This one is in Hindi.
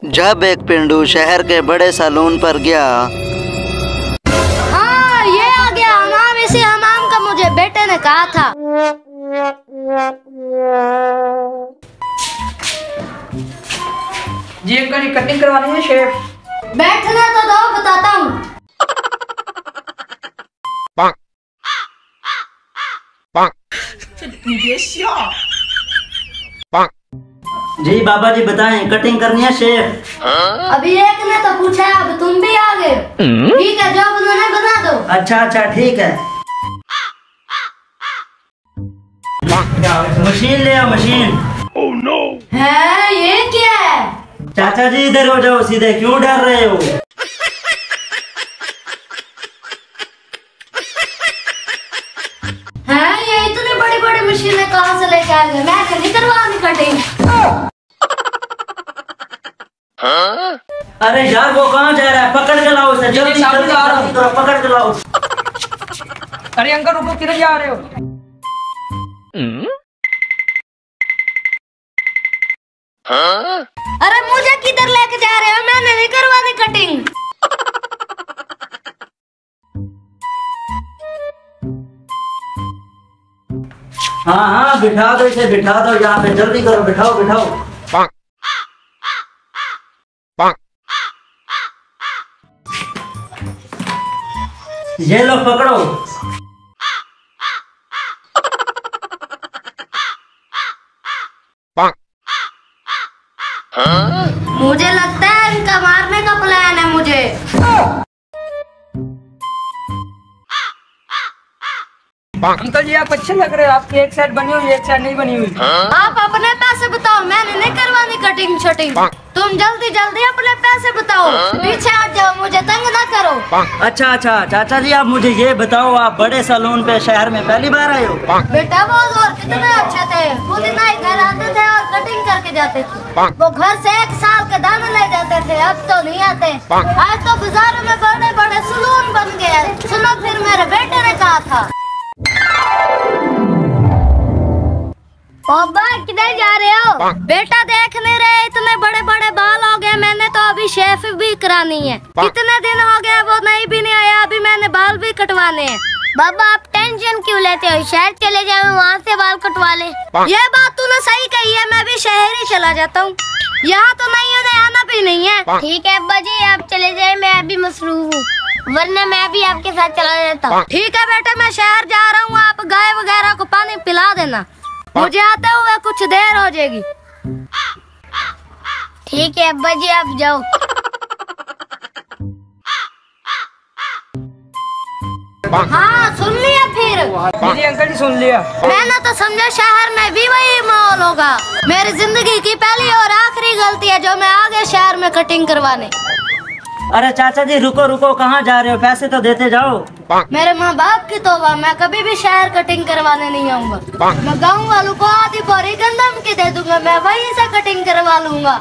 जब एक पिंडू शहर के बड़े सैलून पर गया। हाँ, ये आ गया हमाम। इसी हमाम का मुझे बेटे ने कहा था। जी अंकल, ये कटिंग करवानी है शेफ। बैठना तो दो, बताता हूँ। जी बाबा जी बताएं, कटिंग करनी है शेफ। अभी एक ने तो पूछा, अब तुम भी आ गए। ठीक है, जो उन्होंने बना दो। अच्छा अच्छा ठीक है। मशीन ले आओ, मशीन। Oh no! है ये क्या है? चाचा जी इधर हो जाओ, सीधे क्यों डर रहे हो? है ये इतनी बड़ी बड़ी मशीनें कहाँ से लेके आ गए? मैं नहीं करवानी कटिंग। अरे यार वो कहाँ जा रहा है? पकड़ के लाओ उसे, जल्दी जल्दी करो, पकड़ के लाओ। अरे अंकल रुको, किधर जा रहे हो? अरे मुझे किधर लेके जा रहे हो? मैंने नहीं करवानी कटिंग। हाँ हाँ बिठा दो इसे, बिठा दो यहाँ पे, जल्दी करो, बिठाओ बिठाओ। ये लो पकड़ो। मुझे लगता है इनका मारने का प्लान है मुझे। अंकल जी आप अच्छे लग रहे हो। आपकी एक साइड बनी हुई, एक साइड नहीं बनी हुई। आप अपने पैसे बताओ, मैंने नहीं करवानी कटिंग शटिंग। तुम जल्दी जल्दी अपने पैसे बताओ। पीछे हट जाओ, मुझे तंग ना करो। अच्छा अच्छा चाचा जी, आप मुझे ये बताओ, आप बड़े सैलून पे शहर में पहली बार आए हो? बेटा वो और कितने अच्छे थे। खुद ही नाई घर आते थे और कटिंग करके जाते थे। वो घर से 1 साल के दाने ले जाते थे, अब तो नहीं आते। आज तो बाजारों में बड़े बड़े सैलून बन गए। सुनो, फिर मेरे बेटे ने कहा था। पापा किधर जा रहे हो? बेटा देख नहीं रहे, इतने बड़े बड़े बाल हो गए। मैंने तो अभी शेफ भी करानी है। कितने दिन हो गए वो नहीं भी नहीं आया, अभी मैंने बाल भी कटवाने हैं। बाबा आप टेंशन क्यों लेते हो? शहर चले जाओ, वहाँ से बाल कटवा ले। ये बात तूने सही कही है, मैं भी शहर ही चला जाता हूँ। यहाँ तो नहीं उन्हें आना भी नहीं है। ठीक है अब्बा जी, आप चले जाए, मैं अभी मसरूफ हूँ, वरना मैं भी आपके साथ चला जाता हूँ। ठीक है बेटा, मैं शहर जा रहा हूँ, आप गाय वगैरह को पानी पिला देना। मुझे आते हुए कुछ देर हो जाएगी। ठीक है अब्बा जी, आप जाओ। हाँ सुन लिया फिर? जी अंकल जी सुन लिया। मैंने तो समझा शहर में भी वही माहौल होगा। मेरी जिंदगी की पहली और आखिरी गलती है जो मैं आ गया शहर में कटिंग करवाने। अरे चाचा जी रुको रुको, कहाँ जा रहे हो? पैसे तो देते जाओ। मेरे माँ बाप की तौबा, मैं कभी भी शहर कटिंग करवाने नहीं आऊंगा। मैं गाँव वालों को आधी बोरी गंदम की दे दूंगा, मैं वहीं से कटिंग करवा लूंगा।